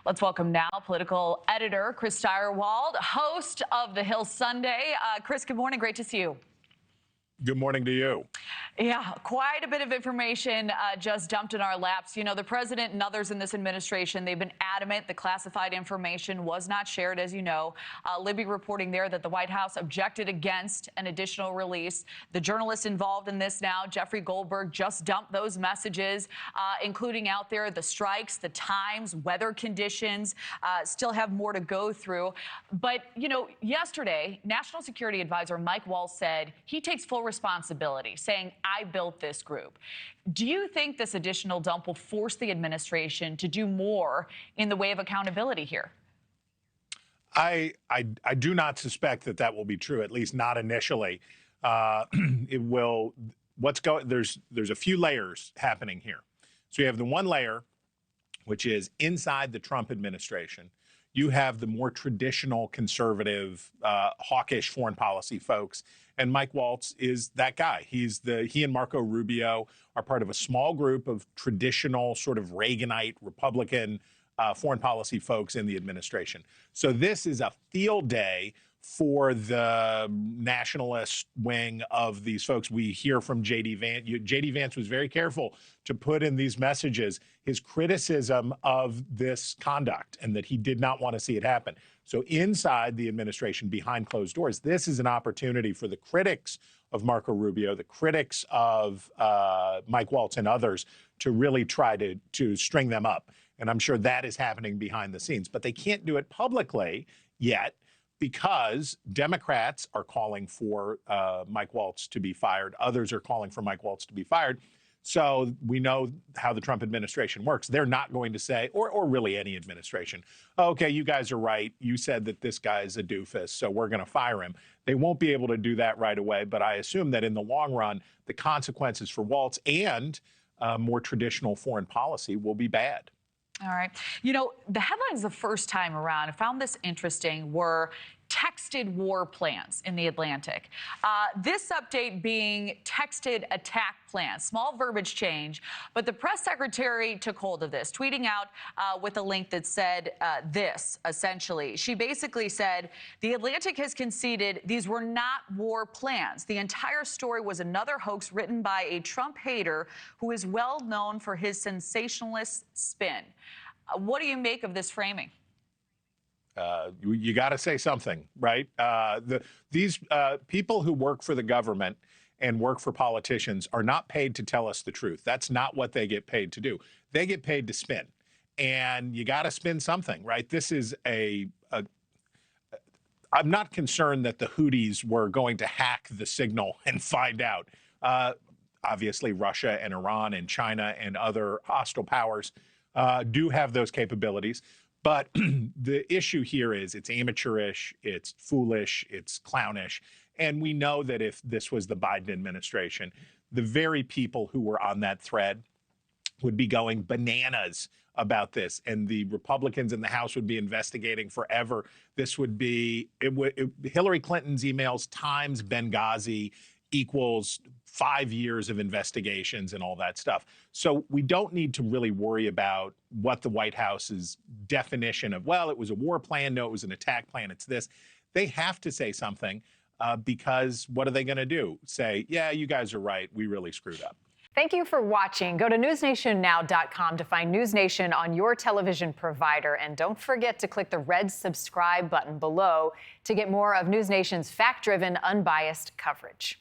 Let's welcome now political editor Chris Stirewalt, host of The Hill Sunday. Chris, good morning. Great to see you. Good morning to you. Yeah, quite a bit of information just dumped in our laps. You know, the president and others in this administration, they've been adamant the classified information was not shared, as you know. Libby reporting there that the White House objected against an additional release. The journalist involved in this now, Jeffrey Goldberg, just dumped those messages, including out there the strikes, the times, weather conditions, still have more to go through. But, you know, yesterday, National Security Advisor Mike Waltz said he takes full responsibility, saying, I built this group. Do you think this additional dump will force the administration to do more in the way of accountability here? I do not suspect that that will be true, at least not initially. It will. There's a few layers happening here. So you have the one layer, which is inside the Trump administration. You have the more traditional conservative, hawkish foreign policy folks. And Mike Waltz is that guy. He and Marco Rubio are part of a small group of traditional sort of Reaganite Republican foreign policy folks in the administration. So this is a field day for the nationalist wing of these folks. We hear from J.D. Vance. J.D. Vance was very careful to put in these messages his criticism of this conduct and that he did not want to see it happen. So inside the administration, behind closed doors, this is an opportunity for the critics of Marco Rubio, the critics of Mike Waltz and others to really try to string them up. And I'm sure that is happening behind the scenes. But they can't do it publicly yet, because Democrats are calling for Mike Waltz to be fired. Others are calling for Mike Waltz to be fired. So we know how the Trump administration works. They're not going to say, or really any administration, okay, you guys are right. You said that this guy's a doofus, so we're going to fire him. They won't be able to do that right away. But I assume that in the long run, the consequences for Waltz and more traditional foreign policy will be bad. All right. You know, the headlines the first time around, I found this interesting, were texted war plans in the Atlantic. This update being texted attack plans. Small verbiage change, but the press secretary took hold of this, tweeting out with a link that said this, essentially. She basically said, the Atlantic has conceded these were not war plans. The entire story was another hoax written by a Trump hater who is well known for his sensationalist spin. What do you make of this framing? You got to say something, right? These people who work for the government and work for politicians are not paid to tell us the truth. That's not what they get paid to do. They get paid to spin, and you got to spin something, right? This is I'm not concerned that the Houthis were going to hack the signal and find out. Obviously, Russia and Iran and China and other hostile powers do have those capabilities. But the issue here is it's amateurish, it's foolish, it's clownish. And we know that if this was the Biden administration, the very people who were on that thread would be going bananas about this. And the Republicans in the House would be investigating forever. This would be Hillary Clinton's emails times Benghazi equals 5 years of investigations and all that stuff. So we don't need to really worry about what the White House's definition of, well, it was a war plan, no, it was an attack plan, it's this. They have to say something because what are they going to do? Say, yeah, you guys are right, we really screwed up. Thank you for watching. Go to newsnationnow.com to find NewsNation on your television provider. And don't forget to click the red subscribe button below to get more of NewsNation's fact-driven, unbiased coverage.